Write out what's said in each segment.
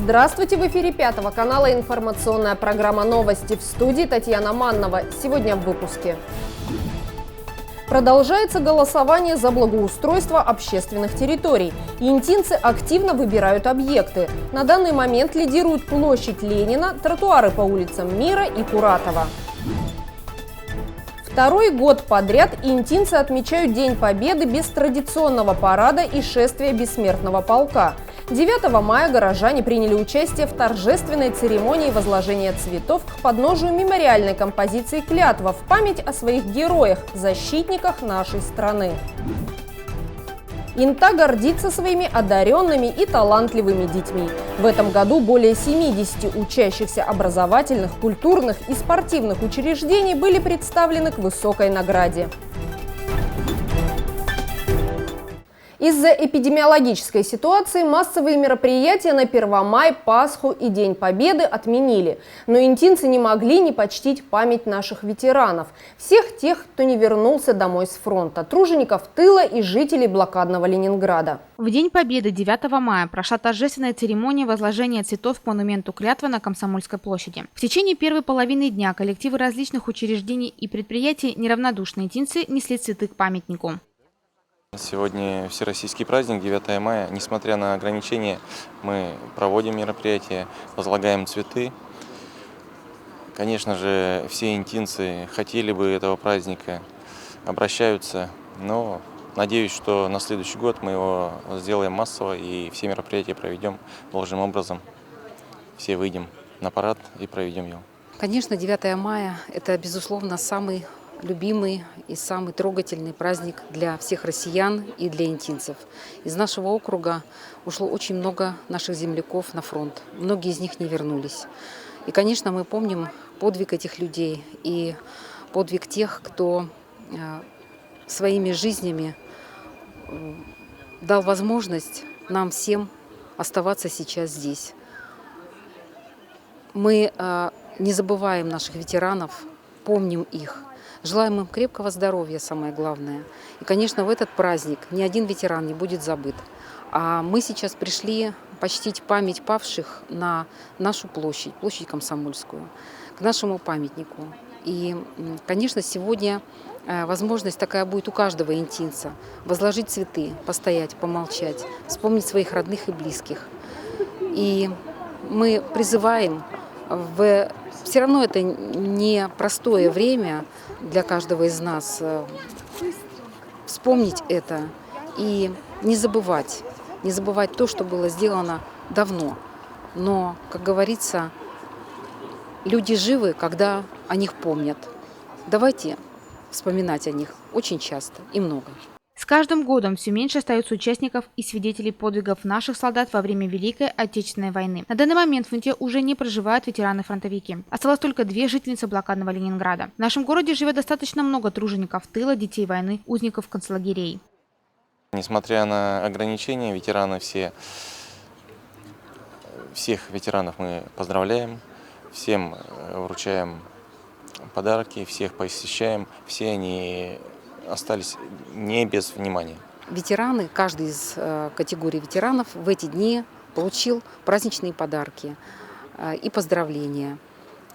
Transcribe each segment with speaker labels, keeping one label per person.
Speaker 1: Здравствуйте! В эфире Пятого канала информационная программа «Новости», в студии Татьяна Маннова. Сегодня в выпуске. Продолжается голосование за благоустройство общественных территорий. Интинцы активно выбирают объекты. На данный момент лидируют площадь Ленина, тротуары по улицам Мира и Куратова. Второй год подряд интинцы отмечают День Победы без традиционного парада и шествия бессмертного полка. 9 мая горожане приняли участие в торжественной церемонии возложения цветов к подножию мемориальной композиции «Клятва» в память о своих героях, защитниках нашей страны. Инта гордится своими одаренными и талантливыми детьми. В этом году более 70 учащихся образовательных, культурных и спортивных учреждений были представлены к высокой награде. Из-за эпидемиологической ситуации массовые мероприятия на 1 мая, Пасху и День Победы отменили. Но интинцы не могли не почтить память наших ветеранов. Всех тех, кто не вернулся домой с фронта, тружеников тыла и жителей блокадного Ленинграда.
Speaker 2: В День Победы 9 мая прошла торжественная церемония возложения цветов к монументу «Клятва» на Комсомольской площади. В течение первой половины дня коллективы различных учреждений и предприятий неравнодушные интинцы несли цветы к памятнику.
Speaker 3: Сегодня всероссийский праздник, 9 мая. Несмотря на ограничения, мы проводим мероприятия, возлагаем цветы. Конечно же, все интинцы хотели бы этого праздника, обращаются, но надеюсь, что на следующий год мы его сделаем массово и все мероприятия проведем должным образом. Все выйдем на парад и проведем его.
Speaker 4: Конечно, 9 мая – это, безусловно, самый любимый и самый трогательный праздник для всех россиян и для интинцев. Из нашего округа ушло очень много наших земляков на фронт. Многие из них не вернулись. И, конечно, мы помним подвиг этих людей и подвиг тех, кто своими жизнями дал возможность нам всем оставаться сейчас здесь. Мы не забываем наших ветеранов, помним их. Желаем им крепкого здоровья, самое главное. И, конечно, в этот праздник ни один ветеран не будет забыт. А мы сейчас пришли почтить память павших на нашу площадь, площадь Комсомольскую, к нашему памятнику. И, конечно, сегодня возможность такая будет у каждого интинца – возложить цветы, постоять, помолчать, вспомнить своих родных и близких. И мы призываем все равно это не простое время для каждого из нас вспомнить это и не забывать то, что было сделано давно. Но, как говорится, люди живы, когда о них помнят. Давайте вспоминать о них очень часто и много.
Speaker 2: С каждым годом все меньше остается участников и свидетелей подвигов наших солдат во время Великой Отечественной войны. На данный момент в Инте уже не проживают ветераны-фронтовики. Осталось только 2 жительницы блокадного Ленинграда. В нашем городе живет достаточно много тружеников тыла, детей войны, узников концлагерей.
Speaker 3: Несмотря на ограничения, ветераны всех ветеранов мы поздравляем, всем вручаем подарки, всех посещаем, все они остались не без внимания.
Speaker 4: Ветераны, каждый из категорий ветеранов в эти дни получил праздничные подарки и поздравления.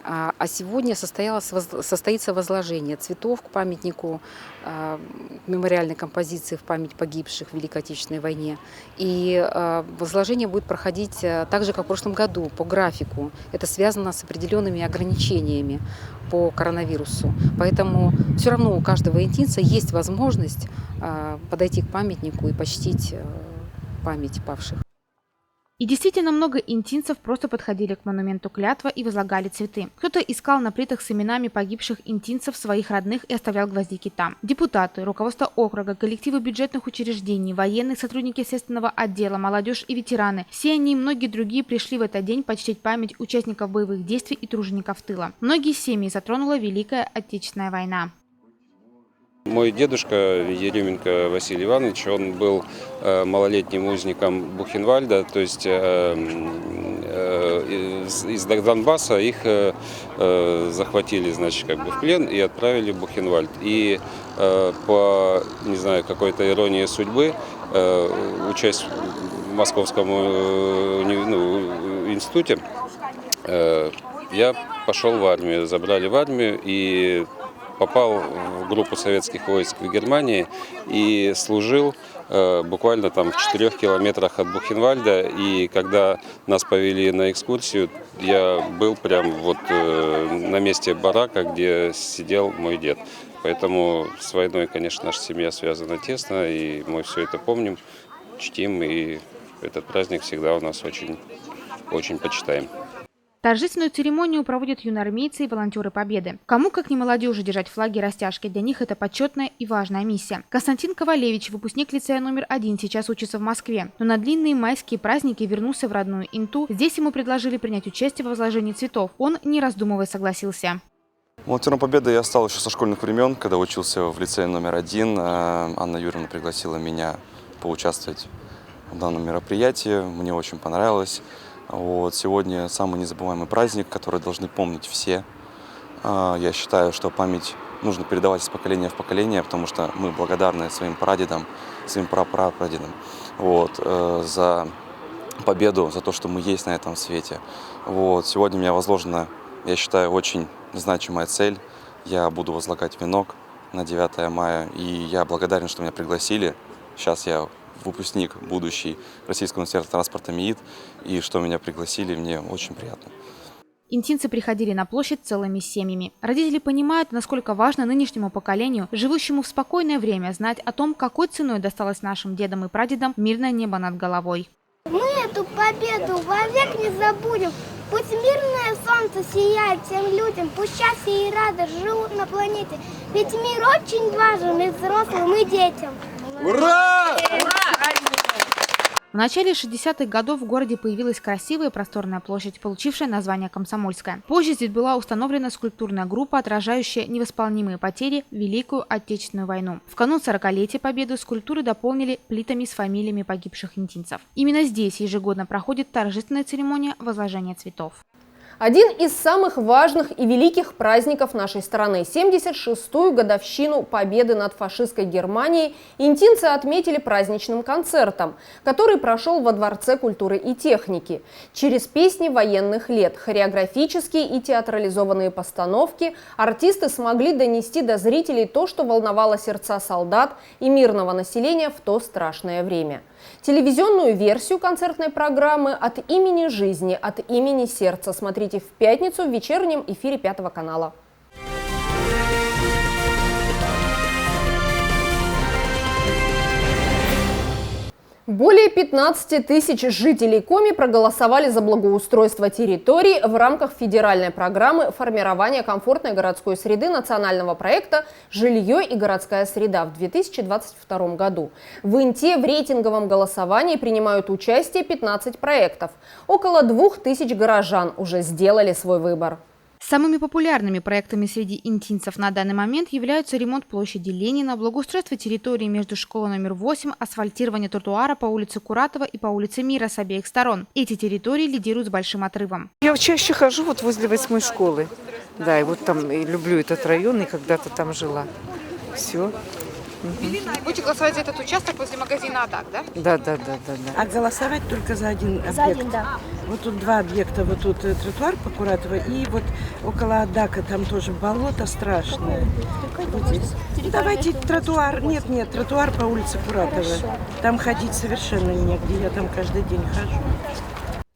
Speaker 4: А сегодня состоится возложение цветов к памятнику, к мемориальной композиции в память погибших в Великой Отечественной войне. И возложение будет проходить так же, как в прошлом году, по графику. Это связано с определенными ограничениями по коронавирусу. Поэтому все равно у каждого интинца есть возможность подойти к памятнику и почтить память павших.
Speaker 2: И действительно много интинцев просто подходили к монументу «Клятва» и возлагали цветы. Кто-то искал на плитах с именами погибших интинцев своих родных и оставлял гвоздики там. Депутаты, руководство округа, коллективы бюджетных учреждений, военные, сотрудники следственного отдела, молодежь и ветераны. Все они и многие другие пришли в этот день почтить память участников боевых действий и тружеников тыла. Многие семьи затронула Великая Отечественная война.
Speaker 5: Мой дедушка Еременко Василий Иванович, он был малолетним узником Бухенвальда, то есть из Донбасса их захватили, значит, как бы в плен и отправили в Бухенвальд. И по, не знаю, какой-то иронии судьбы, учась в Московском институте, я пошел в армию, забрали в армию и попал в группу советских войск в Германии и служил буквально там в 4 километрах от Бухенвальда. И когда нас повели на экскурсию, я был прям вот на месте барака, где сидел мой дед. Поэтому с войной, конечно, наша семья связана тесно, и мы все это помним, чтим, и этот праздник всегда у нас очень, очень почитаем.
Speaker 2: Торжественную церемонию проводят юноармейцы и волонтеры Победы. Кому, как не молодежи, держать флаги и растяжки, для них это почетная и важная миссия. Константин Ковалевич, выпускник лицея номер 1, сейчас учится в Москве. Но на длинные майские праздники вернулся в родную Инту. Здесь ему предложили принять участие в возложении цветов. Он, не раздумывая, согласился.
Speaker 6: Волонтером Победы я стал еще со школьных времен, когда учился в лицее номер 1. Анна Юрьевна пригласила меня поучаствовать в данном мероприятии. Мне очень понравилось. Вот, сегодня самый незабываемый праздник, который должны помнить все. Я считаю, что память нужно передавать из поколения в поколение, потому что мы благодарны своим прадедам, своим прапрапрадедам вот, за победу, за то, что мы есть на этом свете. Вот, сегодня у меня возложена, я считаю, очень значимая цель. Я буду возлагать венок на 9 мая, и я благодарен, что меня пригласили. Сейчас я выпускник будущий Российского университета транспорта МИИТ, и что меня пригласили, мне очень приятно.
Speaker 2: Интинцы приходили на площадь целыми семьями. Родители понимают, насколько важно нынешнему поколению, живущему в спокойное время, знать о том, какой ценой досталось нашим дедам и прадедам мирное небо над головой.
Speaker 7: Мы эту победу вовек не забудем. Пусть мирное солнце сияет всем людям, пусть счастье и радость живут на планете. Ведь мир очень важен и взрослым, и детям.
Speaker 8: Ура!
Speaker 2: В начале 60-х годов в городе появилась красивая просторная площадь, получившая название Комсомольская. Позже здесь была установлена скульптурная группа, отражающая невосполнимые потери в Великую Отечественную войну. В канун 40-летия Победы скульптуры дополнили плитами с фамилиями погибших интинцев. Именно здесь ежегодно проходит торжественная церемония возложения цветов.
Speaker 1: Один из самых важных и великих праздников нашей страны – 76-ю годовщину победы над фашистской Германией интинцы отметили праздничным концертом, который прошел во Дворце культуры и техники. Через песни военных лет, хореографические и театрализованные постановки артисты смогли донести до зрителей то, что волновало сердца солдат и мирного населения в то страшное время. Телевизионную версию концертной программы «От имени жизни, от имени сердца» смотрите в пятницу в вечернем эфире 5 канала. Более 15 тысяч жителей Коми проголосовали за благоустройство территорий в рамках федеральной программы формирования комфортной городской среды национального проекта «Жилье и городская среда» в 2022 году. В Инте в рейтинговом голосовании принимают участие 15 проектов. Около 2000 горожан уже сделали свой выбор.
Speaker 2: Самыми популярными проектами среди интинцев на данный момент являются ремонт площади Ленина, благоустройство территории между школой номер 8, асфальтирование тротуара по улице Куратова и по улице Мира с обеих сторон. Эти территории лидируют с большим отрывом.
Speaker 9: Я чаще хожу вот возле 8-й школы. Да, и вот там и люблю этот район, и когда-то там жила. Все.
Speaker 2: Будете голосовать за этот участок возле магазина «Адак», да?
Speaker 9: Да.
Speaker 10: А голосовать только за один объект?
Speaker 7: За один, да.
Speaker 10: Вот тут два объекта. Вот тут тротуар по Куратова и вот около Адака там тоже болото страшное. Вот здесь. Давайте тротуар. Нет, тротуар по улице Куратова. Там ходить совершенно негде. Я там каждый день хожу.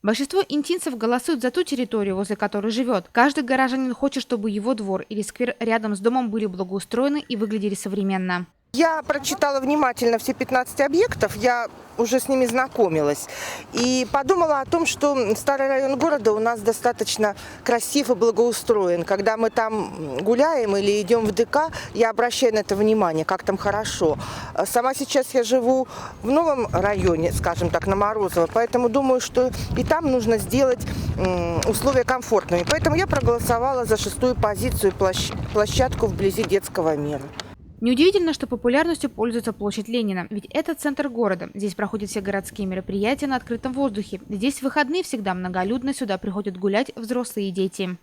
Speaker 2: Большинство интинцев голосуют за ту территорию, возле которой живет. Каждый горожанин хочет, чтобы его двор или сквер рядом с домом были благоустроены и выглядели современно.
Speaker 11: Я прочитала внимательно все 15 объектов, я уже с ними знакомилась. И подумала о том, что старый район города у нас достаточно красив и благоустроен. Когда мы там гуляем или идем в ДК, я обращаю на это внимание, как там хорошо. Сама сейчас я живу в новом районе, скажем так, на Морозово, поэтому думаю, что и там нужно сделать условия комфортными. Поэтому я проголосовала за 6-ю позицию, площадку вблизи детского мира.
Speaker 2: Неудивительно, что популярностью пользуется площадь Ленина, ведь это центр города. Здесь проходят все городские мероприятия на открытом воздухе. Здесь в выходные всегда многолюдно, сюда приходят гулять взрослые и дети.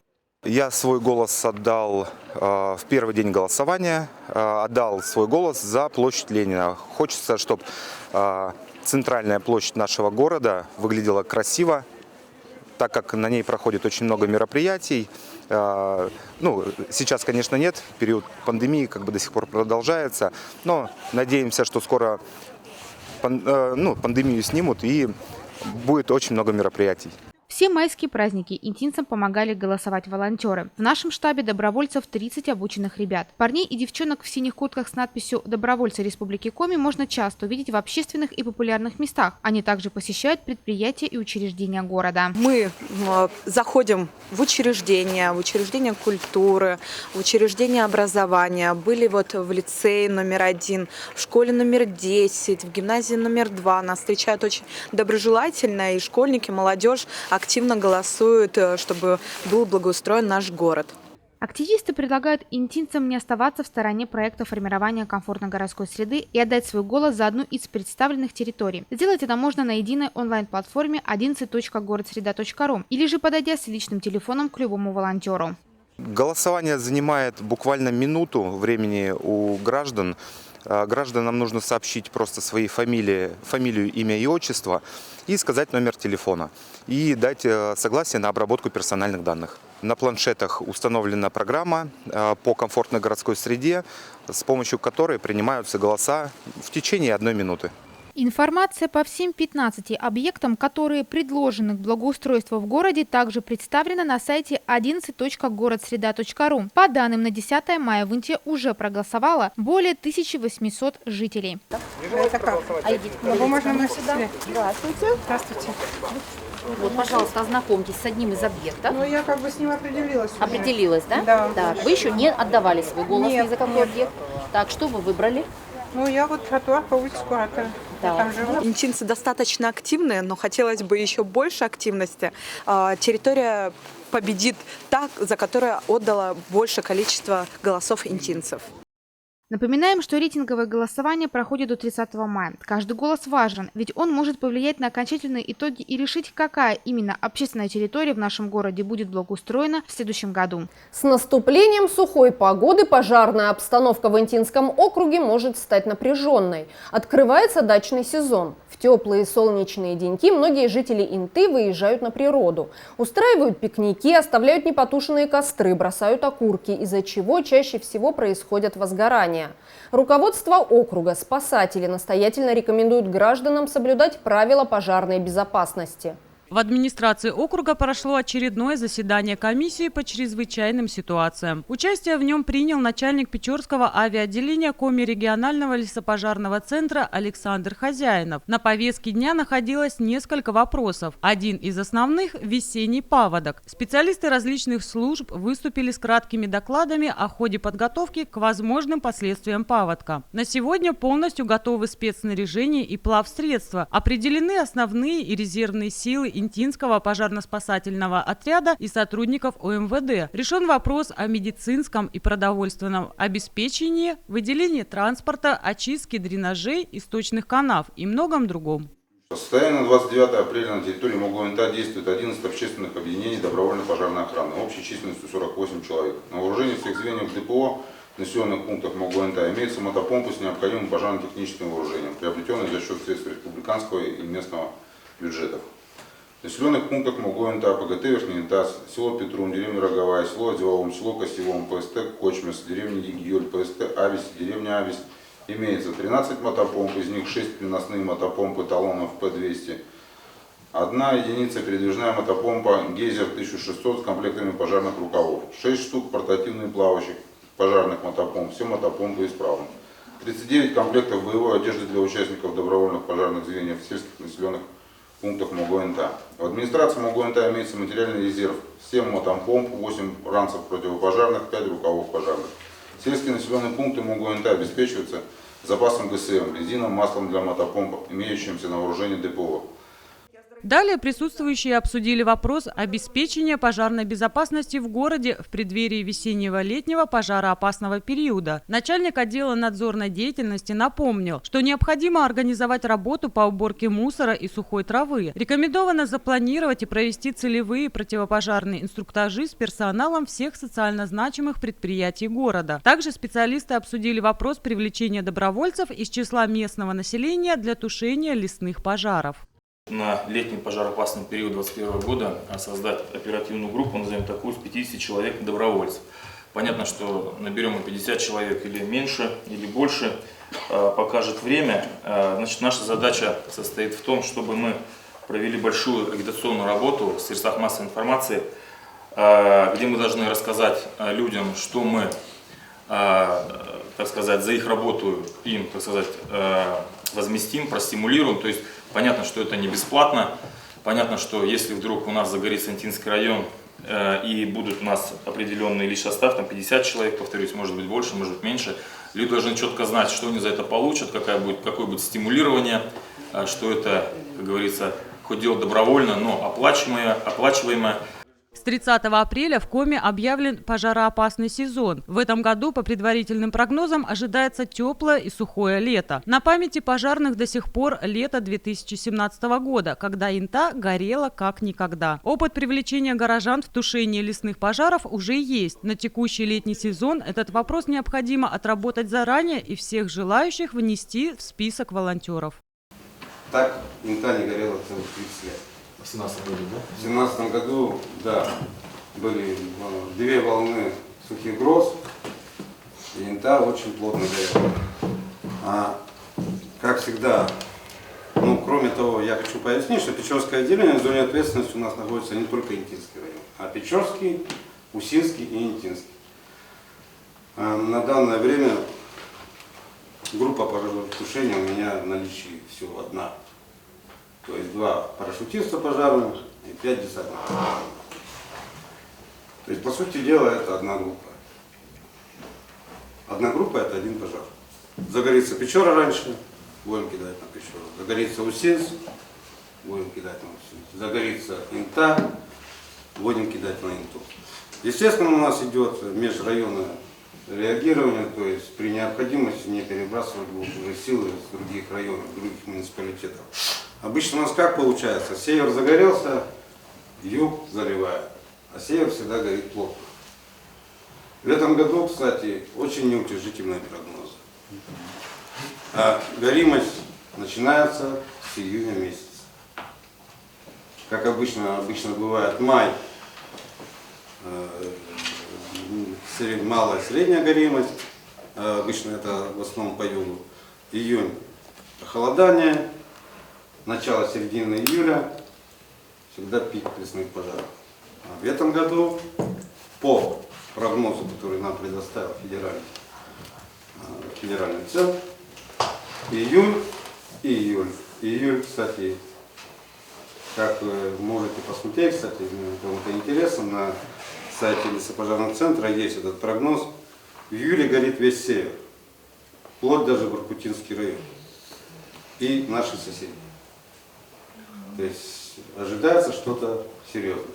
Speaker 12: Я свой голос отдал в первый день голосования, отдал свой голос за площадь Ленина. Хочется, чтобы центральная площадь нашего города выглядела красиво, так как на ней проходит очень много мероприятий. Ну, сейчас, конечно, нет, период пандемии как бы до сих пор продолжается, но надеемся, что скоро пандемию снимут и будет очень много мероприятий.
Speaker 2: Все майские праздники интинцам помогали голосовать волонтеры. В нашем штабе добровольцев 30 обученных ребят. Парней и девчонок в синих куртках с надписью «Добровольцы Республики Коми» можно часто увидеть в общественных и популярных местах. Они также посещают предприятия и учреждения города.
Speaker 8: Мы заходим в учреждения культуры, в учреждения образования. Были вот в лицее номер 1, в школе номер 10, в гимназии номер 2. Нас встречают очень доброжелательно, и школьники, молодежь активно голосуют, чтобы был благоустроен наш город.
Speaker 2: Активисты предлагают интинцам не оставаться в стороне проекта формирования комфортной городской среды и отдать свой голос за одну из представленных территорий. Сделать это можно на единой онлайн-платформе 11.городсреда.ру или же подойдя с личным телефоном к любому волонтеру.
Speaker 12: Голосование занимает буквально минуту времени у граждан. Гражданам нужно сообщить просто свои фамилию, имя и отчество и сказать номер телефона. И дать согласие на обработку персональных данных. На планшетах установлена программа по комфортной городской среде, с помощью которой принимаются голоса в течение 1 минуты.
Speaker 2: Информация по всем 15 объектам, которые предложены к благоустройству в городе, также представлена на сайте 11.городсреда.ру. По данным на 10 мая в Инте уже проголосовало более 1800 жителей.
Speaker 13: Это как? А идите, можно мы сюда? Здравствуйте. Здравствуйте. Вот, пожалуйста, ознакомьтесь с одним из объектов.
Speaker 10: Ну, я как бы с ним определилась.
Speaker 13: Определилась, да?
Speaker 10: Да.
Speaker 13: Так, вы еще не отдавали свой голос
Speaker 10: Нет,
Speaker 13: ни за какой объект. Так, что вы выбрали?
Speaker 10: Ну, я вот тротуар по улице Куратова. Я там живу.
Speaker 8: Интинцы достаточно активные, но хотелось бы еще больше активности. Территория победит та, за которую отдала большее количество голосов интинцев.
Speaker 2: Напоминаем, что рейтинговое голосование проходит до 30 мая. Каждый голос важен, ведь он может повлиять на окончательные итоги и решить, какая именно общественная территория в нашем городе будет благоустроена в следующем году.
Speaker 1: С наступлением сухой погоды пожарная обстановка в Интинском округе может стать напряженной. Открывается дачный сезон. В теплые солнечные деньки многие жители Инты выезжают на природу. Устраивают пикники, оставляют непотушенные костры, бросают окурки, из-за чего чаще всего происходят возгорания. Руководство округа, спасатели настоятельно рекомендуют гражданам соблюдать правила пожарной безопасности.
Speaker 14: В администрации округа прошло очередное заседание комиссии по чрезвычайным ситуациям. Участие в нем принял начальник Печорского авиаотделения Коми регионального лесопожарного центра Александр Хозяинов. На повестке дня находилось несколько вопросов. Один из основных – весенний паводок. Специалисты различных служб выступили с краткими докладами о ходе подготовки к возможным последствиям паводка. На сегодня полностью готовы спецснаряжение и плавсредства. Определены основные и резервные силы Интинского пожарно-спасательного отряда и сотрудников ОМВД. Решен вопрос о медицинском и продовольственном обеспечении, выделении транспорта, очистке дренажей, источных канав и многом другом.
Speaker 15: По состоянию на 29 апреля на территории МОГУ-НТА действует 11 общественных объединений добровольной пожарной охраны, общей численностью 48 человек. На вооружении всех звеньев ДПО в населенных пунктах МОГУ-НТА имеются мотопомпы с необходимым пожарно-техническим вооружением, приобретенные за счет средств республиканского и местного бюджетов. В населенных пунктах МОГУ-НТА, ПГТ Верхний Интас, село Петрун, деревня Роговая, село Одеволом, село Косевом, ПСТ Кочмес, деревня Егиоль, ПСТ Авись, деревня Авись. Имеется 13 мотопомп, из них 6 переносные мотопомпы талонов П-200, 1 единица передвижная мотопомпа Гейзер 1600 с комплектами пожарных рукавов, 6 штук портативных плавающих пожарных мотопомп, все мотопомпы исправны, 39 комплектов боевой одежды для участников добровольных пожарных звеньев в сельских населенных пунктах МОГУ-НТА. В администрации МОГУ-НТА имеется материальный резерв 7 мотопомп, 8 ранцев противопожарных, 5 рукавов пожарных. Сельские населенные пункты МОГУ-НТА обеспечиваются запасом ГСМ, бензином, маслом для мотопомп, имеющимся на вооружении ДПО.
Speaker 14: Далее присутствующие обсудили вопрос обеспечения пожарной безопасности в городе в преддверии весеннего-летнего пожароопасного периода. Начальник отдела надзорной деятельности напомнил, что необходимо организовать работу по уборке мусора и сухой травы. Рекомендовано запланировать и провести целевые противопожарные инструктажи с персоналом всех социально значимых предприятий города. Также специалисты обсудили вопрос привлечения добровольцев из числа местного населения для тушения лесных пожаров.
Speaker 16: на летний пожароопасный период 2021 года создать оперативную группу, назовем такую, с 50 человек добровольцев. Понятно, что наберем мы 50 человек или меньше, или больше, покажет время. Значит, наша задача состоит в том, чтобы мы провели большую агитационную работу в средствах массовой информации, где мы должны рассказать людям, что мы, так сказать, за их работу им, так сказать, возместим, простимулируем. То есть понятно, что это не бесплатно. Понятно, что если вдруг у нас загорится Интинский район и будут у нас определенный личный состав, там 50 человек, повторюсь, может быть больше, может быть меньше, люди должны четко знать, что они за это получат, какое будет стимулирование, что это, как говорится, хоть дело добровольно, но оплачиваемое.
Speaker 14: С 30 апреля в Коми объявлен пожароопасный сезон. В этом году, по предварительным прогнозам, ожидается теплое и сухое лето. На памяти пожарных до сих пор лето 2017 года, когда Инта горела как никогда. Опыт привлечения горожан в тушении лесных пожаров уже есть. На текущий летний сезон этот вопрос необходимо отработать заранее и всех желающих внести в список волонтеров.
Speaker 15: Так Инта не горела целых 30 лет.
Speaker 17: В 2017 году, да?
Speaker 15: В 2017 году, да, были 2 волны сухих гроз, и Инта очень плотно горела. Как всегда, кроме того, я хочу пояснить, что Печорское отделение в зоне ответственности у нас находится не только Интинский район, а Печорский, Усинский и Интинский. На данное время группа пожаротушения у меня в наличии всего одна. То есть 2 парашютиста пожарных и 5 десантников. То есть, по сути дела, это одна группа. Одна группа – это один пожар. Загорится Печора раньше, будем кидать на Печору. Загорится Усинск, будем кидать на Усинск. Загорится Инта, будем кидать на Инту. Естественно, у нас идет межрайонное реагирование, то есть при необходимости не перебрасывать уже силы с других районов, других муниципалитетов. Обычно у нас как получается? Север загорелся, юг заливает, а север всегда горит плотно. В этом году, кстати, очень неутешительные прогнозы. Горимость начинается с июня месяца. Как обычно бывает май, малая средняя горимость, обычно это в основном по югу. Июнь – похолодание. Начало-середины июля всегда пик лесных пожаров. В этом году, по прогнозу, который нам предоставил федеральный центр, июнь и июль. Июль, кстати, как вы можете посмотреть, кстати, кому-то интересно, на сайте лесопожарного центра есть этот прогноз. В июле горит весь север, вплоть даже Воркутинский район и наши соседи. То есть ожидается что-то серьезное.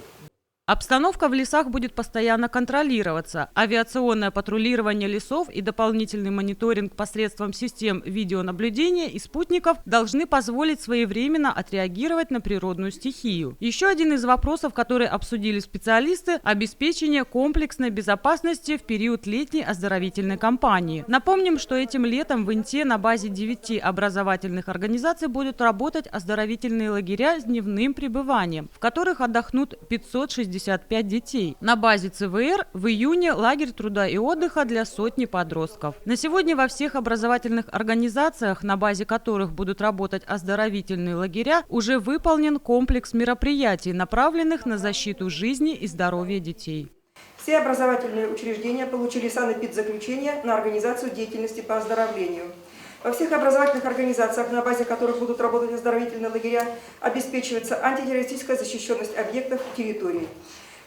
Speaker 14: Обстановка в лесах будет постоянно контролироваться. Авиационное патрулирование лесов и дополнительный мониторинг посредством систем видеонаблюдения и спутников должны позволить своевременно отреагировать на природную стихию. Еще один из вопросов, которые обсудили специалисты – обеспечение комплексной безопасности в период летней оздоровительной кампании. Напомним, что этим летом в Инте на базе 9 образовательных организаций будут работать оздоровительные лагеря с дневным пребыванием, в которых отдохнут 565 детей. На базе ЦВР в июне лагерь труда и отдыха для сотни подростков. На сегодня во всех образовательных организациях, на базе которых будут работать оздоровительные лагеря, уже выполнен комплекс мероприятий, направленных на защиту жизни и здоровья детей.
Speaker 18: Все образовательные учреждения получили санэпидзаключение на организацию деятельности по оздоровлению. Во всех образовательных организациях, на базе которых будут работать оздоровительные лагеря, обеспечивается антитеррористическая защищенность объектов и территорий.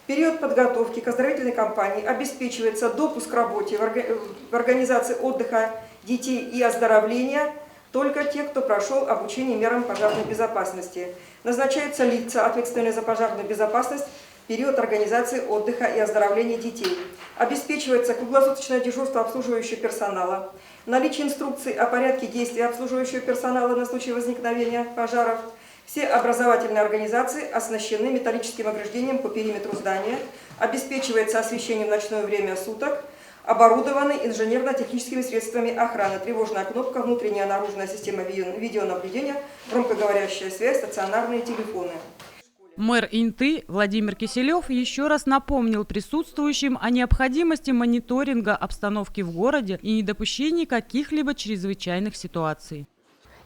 Speaker 18: В период подготовки к оздоровительной кампании обеспечивается допуск к работе в организации отдыха детей и оздоровления только те, кто прошел обучение мерам пожарной безопасности. Назначаются лица, ответственные за пожарную безопасность, в период организации отдыха и оздоровления детей. Обеспечивается круглосуточное дежурство обслуживающего персонала, наличие инструкций о порядке действий обслуживающего персонала на случай возникновения пожаров. Все образовательные организации оснащены металлическим ограждением по периметру здания, обеспечивается освещение в ночное время суток, оборудованы инженерно-техническими средствами охраны, тревожная кнопка, внутренняя наружная система видеонаблюдения, громкоговорящая связь, стационарные телефоны.
Speaker 14: Мэр Инты Владимир Киселев еще раз напомнил присутствующим о необходимости мониторинга обстановки в городе и недопущении каких-либо чрезвычайных ситуаций.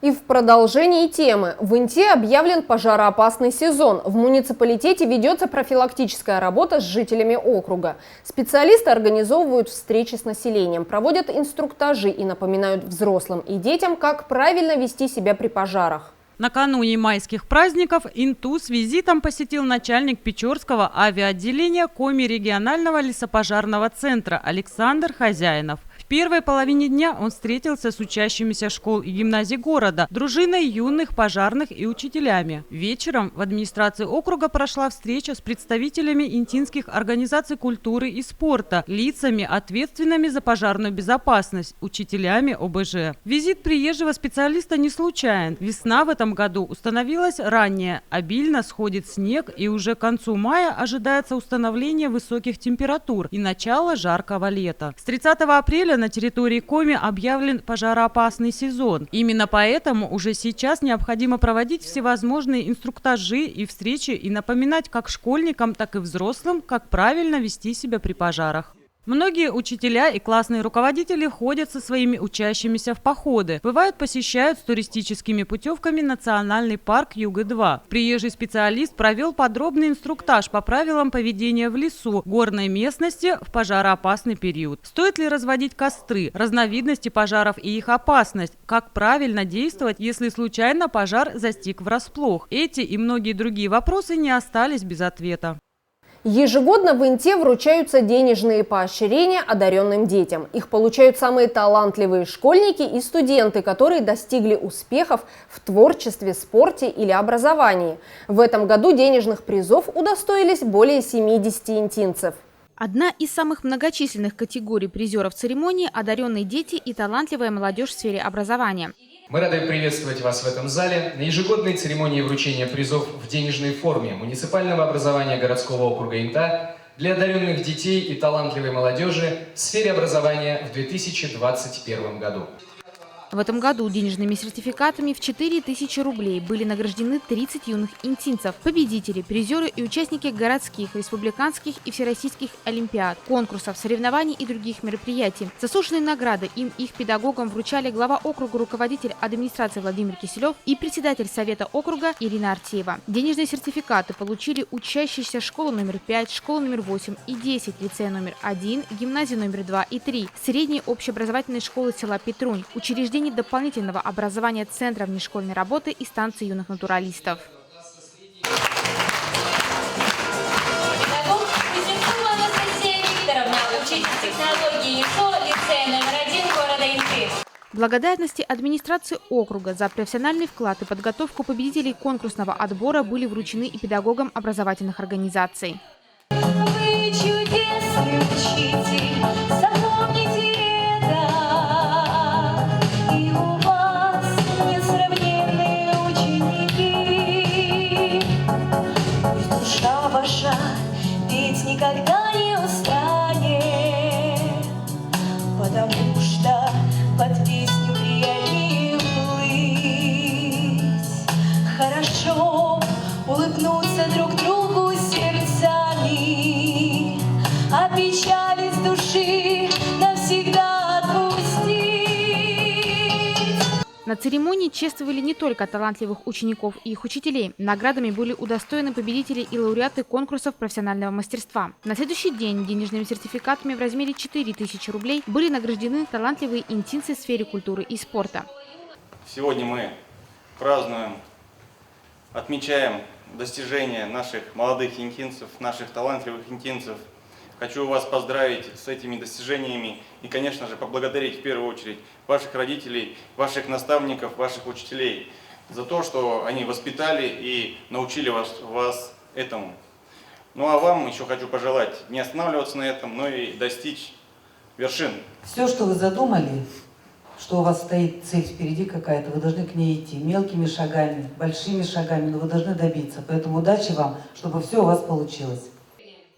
Speaker 1: И в продолжении темы. В Инте объявлен пожароопасный сезон. В муниципалитете ведется профилактическая работа с жителями округа. Специалисты организовывают встречи с населением, проводят инструктажи и напоминают взрослым и детям, как правильно вести себя при пожарах.
Speaker 14: Накануне майских праздников Инту с визитом посетил начальник Печорского авиаотделения Коми регионального лесопожарного центра Александр Хозяинов. В первой половине дня он встретился с учащимися школ и гимназий города, дружиной юных пожарных и учителями. Вечером в администрации округа прошла встреча с представителями интинских организаций культуры и спорта, лицами, ответственными за пожарную безопасность, учителями ОБЖ. Визит приезжего специалиста не случайен. Весна в этом году установилась ранее, обильно сходит снег, и уже к концу мая ожидается установление высоких температур и начало жаркого лета. С 30 апреля на территории Коми объявлен пожароопасный сезон. Именно поэтому уже сейчас необходимо проводить всевозможные инструктажи и встречи и напоминать как школьникам, так и взрослым, как правильно вести себя при пожарах. Многие учителя и классные руководители ходят со своими учащимися в походы. Бывают, посещают с туристическими путевками национальный парк Юга-2. Приезжий специалист провел подробный инструктаж по правилам поведения в лесу, горной местности в пожароопасный период. Стоит ли разводить костры, разновидности пожаров и их опасность, как правильно действовать, если случайно пожар застиг врасплох. Эти и многие другие вопросы не остались без ответа.
Speaker 1: Ежегодно в Инте вручаются денежные поощрения одаренным детям. Их получают самые талантливые школьники и студенты, которые достигли успехов в творчестве, спорте или образовании. В этом году денежных призов удостоились более 70 интинцев.
Speaker 2: Одна из самых многочисленных категорий призеров церемонии – одаренные дети и талантливая молодежь в сфере образования.
Speaker 17: Мы рады приветствовать вас в этом зале на ежегодной церемонии вручения призов в денежной форме муниципального образования городского округа Инта для одаренных детей и талантливой молодежи в сфере образования в 2021 году.
Speaker 2: В этом году денежными сертификатами в 4000 рублей были награждены 30 юных интинцев, победители, призеры и участники городских, республиканских и всероссийских олимпиад, конкурсов, соревнований и других мероприятий. Заслуженные награды им и их педагогам вручали глава округа, руководитель администрации Владимир Киселев и председатель совета округа Ирина Артеева. Денежные сертификаты получили учащиеся школы номер 5, школы номер 8 и 10, лицея номер 1, гимназии номер 2 и 3, средней общеобразовательной школы села Петрунь, учреждений дополнительного образования Центра внешкольной работы и станции юных натуралистов. Благодарности администрации округа за профессиональный вклад и подготовку победителей конкурсного отбора были вручены и педагогам образовательных организаций. Вы чудесный учитель, запомните это. И у вас несравненные ученики. Пусть душа ваша ведь никогда не устанет, потому что под песню приятнее плыть. Хорошо улыбнуться друг другу сердцами, а печали с души навсегда отпустить. На церемонии чествовали не только талантливых учеников и их учителей. Наградами были удостоены победители и лауреаты конкурсов профессионального мастерства. На следующий день денежными сертификатами в размере 4000 рублей были награждены талантливые интинцы в сфере культуры и спорта.
Speaker 3: Сегодня мы празднуем, отмечаем достижения наших молодых интинцев, наших талантливых интинцев. Хочу вас поздравить с этими достижениями и, конечно же, поблагодарить в первую очередь ваших родителей, ваших наставников, ваших учителей за то, что они воспитали и научили вас этому. Ну а вам еще хочу пожелать не останавливаться на этом, но и достичь вершин.
Speaker 19: Все, что вы задумали, что у вас стоит цель впереди какая-то, вы должны к ней идти мелкими шагами, большими шагами, но вы должны добиться. Поэтому удачи вам, чтобы все у вас получилось.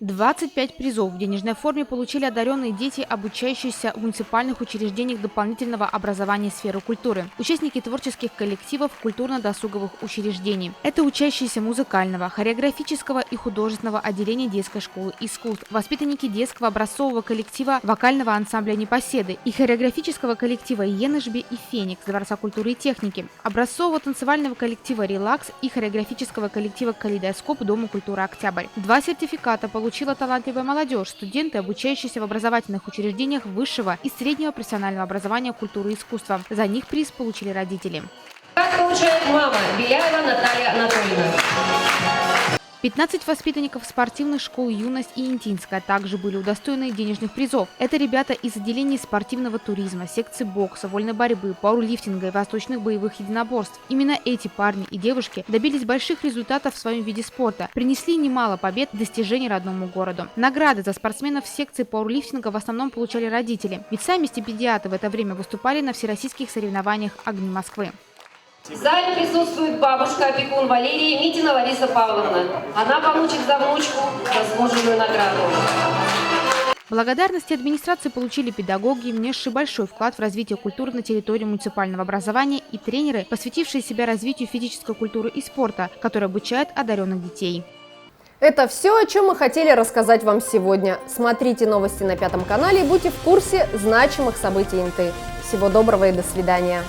Speaker 2: 25 призов в денежной форме получили одаренные дети, обучающиеся в муниципальных учреждениях дополнительного образования сферы культуры, участники творческих коллективов культурно-досуговых учреждений. Это учащиеся музыкального, хореографического и художественного отделения детской школы искусств, воспитанники детского образцового коллектива вокального ансамбля «Непоседы» и хореографического коллектива «Енышби» и «Феникс» Дворца культуры и техники, образцового танцевального коллектива «Релакс» и хореографического коллектива «Калейдоскоп» Дома культуры «Октябрь». 2 сертификата получила талантливая молодежь, студенты, обучающиеся в образовательных учреждениях высшего и среднего профессионального образования культуры и искусства. За них приз получили родители.
Speaker 20: Как получает мама Беляева Наталья Анатольевна.
Speaker 2: 15 воспитанников спортивных школ «Юность» и «Интинская» также были удостоены денежных призов. Это ребята из отделений спортивного туризма, секции бокса, вольной борьбы, пауэрлифтинга и восточных боевых единоборств. Именно эти парни и девушки добились больших результатов в своем виде спорта, принесли немало побед и достижений родному городу. Награды за спортсменов в секции пауэрлифтинга в основном получали родители, ведь сами стипендиаты в это время выступали на всероссийских соревнованиях «Огни Москвы».
Speaker 20: В зале присутствует бабушка-опекун Валерии Митина Лариса Павловна. Она получит за внучку заслуженную награду.
Speaker 2: Благодарности администрации получили педагоги, внесшие большой вклад в развитие культуры на территории муниципального образования, и тренеры, посвятившие себя развитию физической культуры и спорта, которые обучают одаренных детей.
Speaker 1: Это все, о чем мы хотели рассказать вам сегодня. Смотрите новости на 5 канале и будьте в курсе значимых событий Инты. Всего доброго и до свидания.